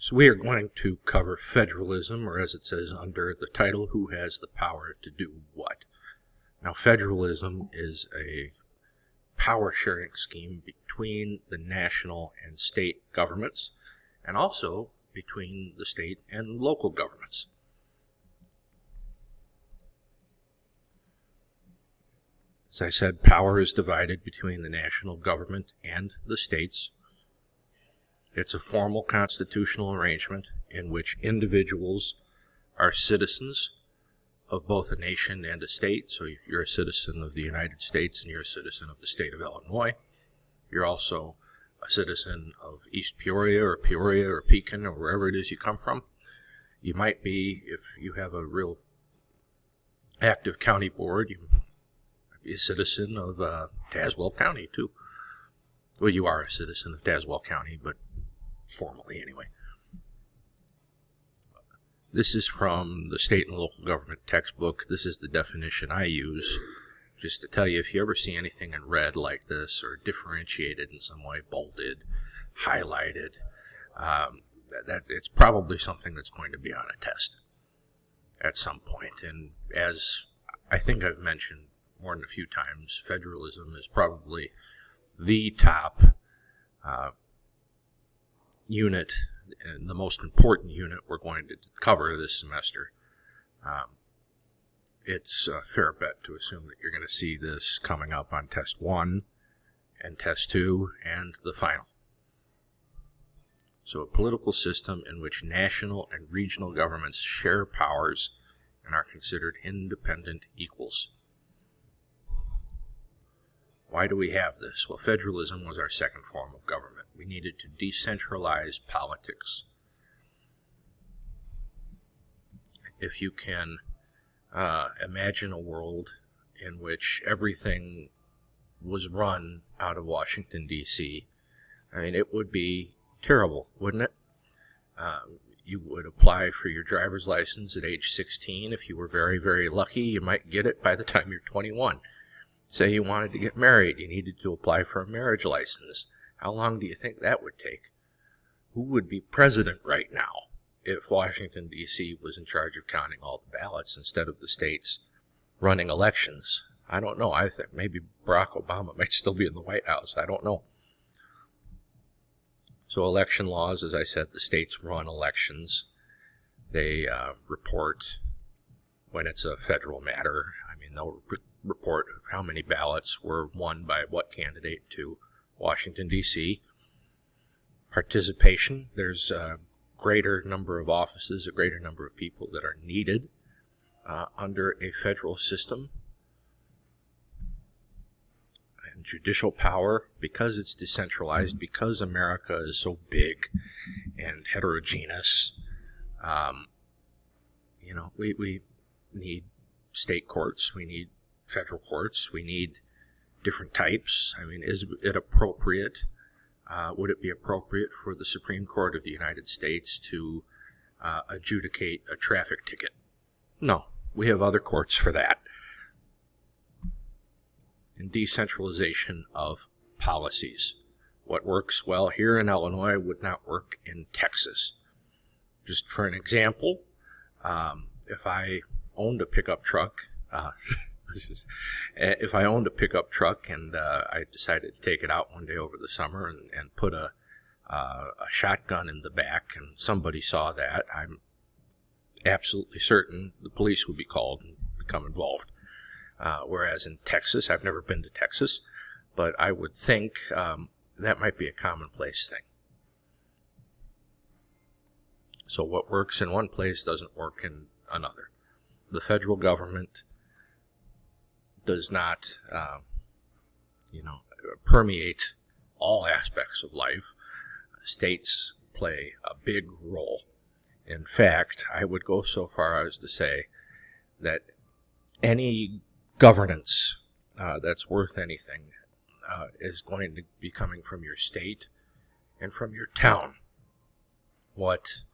So we are going to cover federalism, or as it says under the title, who has the power to do what. Now, federalism is a power-sharing scheme between the national and state governments, and also between the state and local governments. As I said, power is divided between the national government and the states. It's a formal constitutional arrangement in which individuals are citizens of both a nation and a state. So if you're a citizen of the United States and you're a citizen of the state of Illinois, you're also a citizen of East Peoria or Pekin or wherever it is you come from. You might be, if you have a real active county board, you might be a citizen of Tazewell County too. Well, you are a citizen of Tazewell County, but formally anyway. This is from the state and local government textbook. This is the definition I use, just to tell you if you ever see anything in red like this, or differentiated in some way, bolded, highlighted, that it's probably something that's going to be on a test at some point. And as I think I've mentioned more than a few times, federalism is probably the top unit, and the most important unit we're going to cover this semester. It's a fair bet to assume that you're going to see this coming up on Test 1 and Test 2 and the final. So a political system in which national and regional governments share powers and are considered independent equals. Why do we have this? Well, federalism was our second form of government. We needed to decentralize politics. If you can imagine a world in which everything was run out of Washington, D.C., I mean, it would be terrible, wouldn't it? You would apply for your driver's license at age 16. If you were very, very lucky, you might get it by the time you're 21. Say you wanted to get married, you needed to apply for a marriage license. How long do you think that would take? Who would be president right now if Washington, D.C. was in charge of counting all the ballots instead of the states running elections? I don't know. I think maybe Barack Obama might still be in the White House. I don't know. So election laws, as I said, the states run elections. They report when it's a federal matter. I mean, they'll report how many ballots were won by what candidate to Washington, D.C. Participation, there's a greater number of offices, a greater number of people that are needed under a federal system. And judicial power, because it's decentralized, because America is so big and heterogeneous, we need state courts, we need federal courts, we need different types. I mean, is it appropriate? Would it be appropriate for the Supreme Court of the United States to adjudicate a traffic ticket? No, we have other courts for that. And decentralization of policies. What works well here in Illinois would not work in Texas. Just for an example, if I owned a pickup truck, if I owned a pickup truck and I decided to take it out one day over the summer and put a shotgun in the back, and somebody saw that, I'm absolutely certain the police would be called and become involved. Whereas in Texas, I've never been to Texas, but I would think that might be a commonplace thing. So what works in one place doesn't work in another. The federal government does not, permeate all aspects of life. States play a big role. In fact, I would go so far as to say that any governance that's worth anything is going to be coming from your state and from your town. What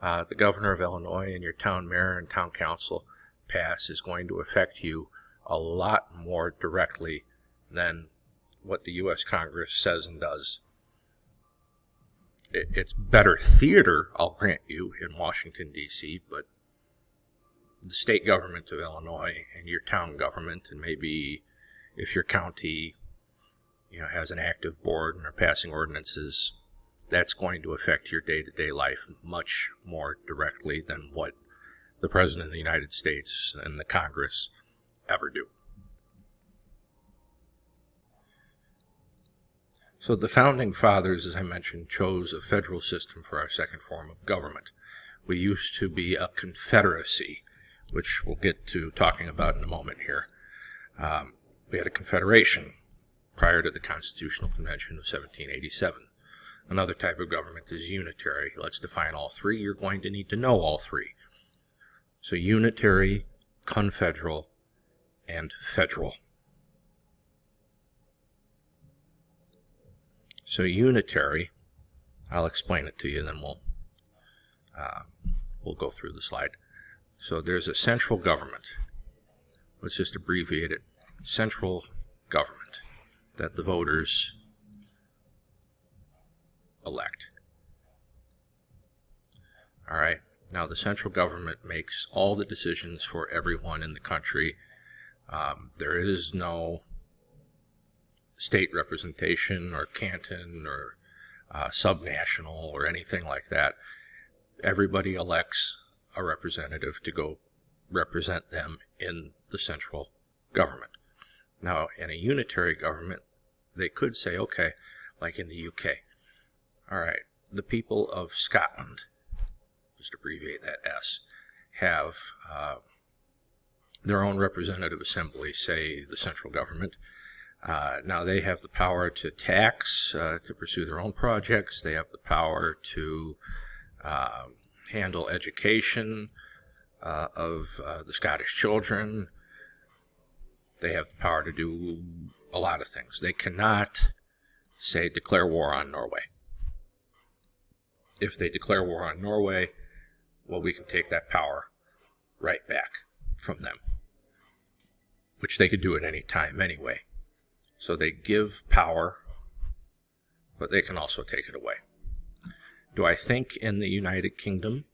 the governor of Illinois and your town mayor and town council pass is going to affect you a lot more directly than what the U.S. Congress says and does. it's better theater, I'll grant you, in Washington, D.C., but the state government of Illinois and your town government, and maybe if your county, has an active board and are passing ordinances, that's going to affect your day-to-day life much more directly than what the President of the United States and the Congress ever do. So the Founding Fathers, as I mentioned, chose a federal system for our second form of government. We used to be a confederacy, which we'll get to talking about in a moment here. We had a confederation prior to the Constitutional Convention of 1787. Another type of government is unitary. Let's define all three. You're going to need to know all three. So unitary, confederal, and federal. So unitary, I'll explain it to you, then we'll go through the slide. So there's a central government. Let's just abbreviate it. Central government that the voters elect. All right. Now the central government makes all the decisions for everyone in the country. There is no state representation or canton or subnational or anything like that. Everybody elects a representative to go represent them in the central government. Now, in a unitary government, they could say, okay, like in the UK, all right, the people of Scotland, just abbreviate that S, have their own representative assembly, say the central government. Now they have the power to tax, to pursue their own projects. They have the power to handle education of the Scottish children. They have the power to do a lot of things. They cannot, say, declare war on Norway. If they declare war on Norway, well, we can take that power right back from them, which they could do at any time anyway. So they give power, but they can also take it away. Do I think in the United Kingdom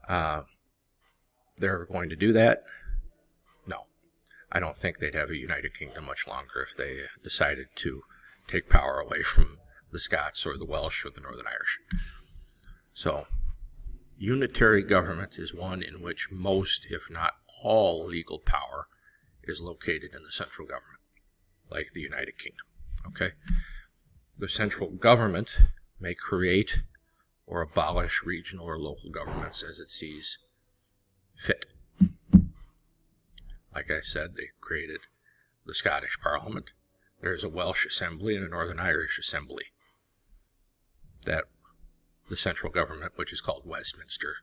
they're going to do that? No. I don't think they'd have a United Kingdom much longer if they decided to take power away from the Scots or the Welsh or the Northern Irish. So, unitary government is one in which most, if not all, legal power is located in the central government, like the United Kingdom. Okay? The central government may create or abolish regional or local governments as it sees fit. Like I said, they created the Scottish Parliament. There's a Welsh Assembly and a Northern Irish Assembly that the central government, which is called Westminster,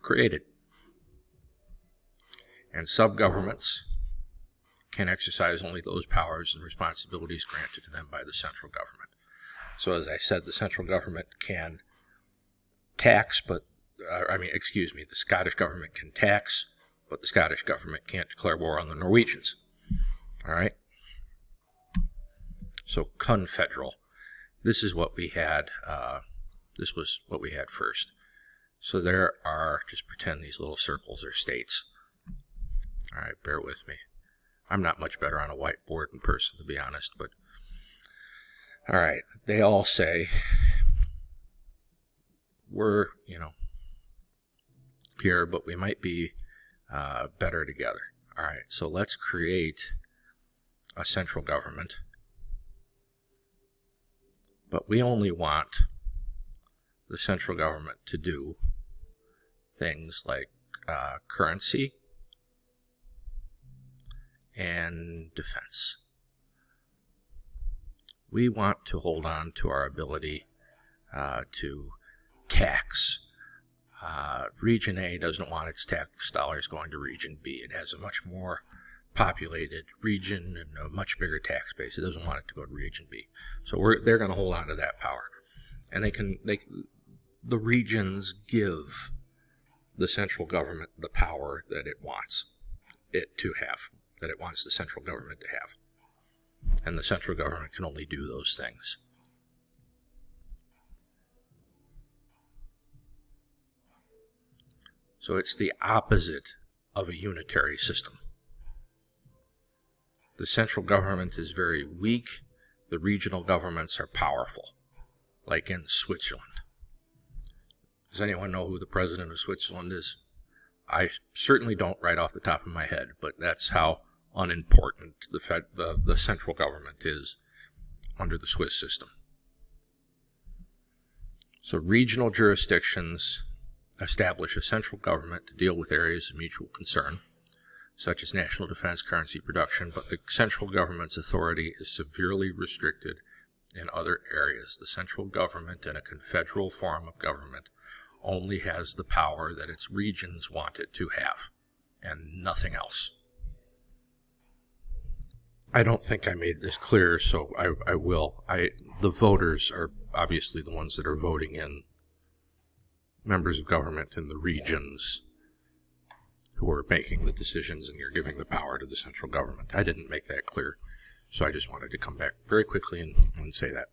created. And sub-governments can exercise only those powers and responsibilities granted to them by the central government. So as I said, the central government can tax, the Scottish government can tax, but the Scottish government can't declare war on the Norwegians. All right? So confederal. This is what we had. This was what we had first. So there are, just pretend these little circles are states. All right, bear with me. I'm not much better on a whiteboard in person, to be honest, but all right, they all say we're, here, but we might be better together. All right, so let's create a central government, but we only want the central government to do things like currency and defense. We want to hold on to our ability to tax. Region A doesn't want its tax dollars going to Region B. It has a much more populated region and a much bigger tax base. It doesn't want it to go to Region B. So they're going to hold on to that power. And the regions give the central government the power that it wants it to have, that it wants the central government to have. And the central government can only do those things. So it's the opposite of a unitary system. The central government is very weak. The regional governments are powerful, like in Switzerland. Does anyone know who the president of Switzerland is? I certainly don't right off the top of my head, but that's how unimportant the central government is under the Swiss system. So regional jurisdictions establish a central government to deal with areas of mutual concern, such as national defense, currency production, but the central government's authority is severely restricted in other areas. The central government, in a confederal form of government, only has the power that its regions want it to have, and nothing else. I don't think I made this clear, so I will. The voters are obviously the ones that are voting in members of government in the regions who are making the decisions, and you're giving the power to the central government. I didn't make that clear, so I just wanted to come back very quickly and say that.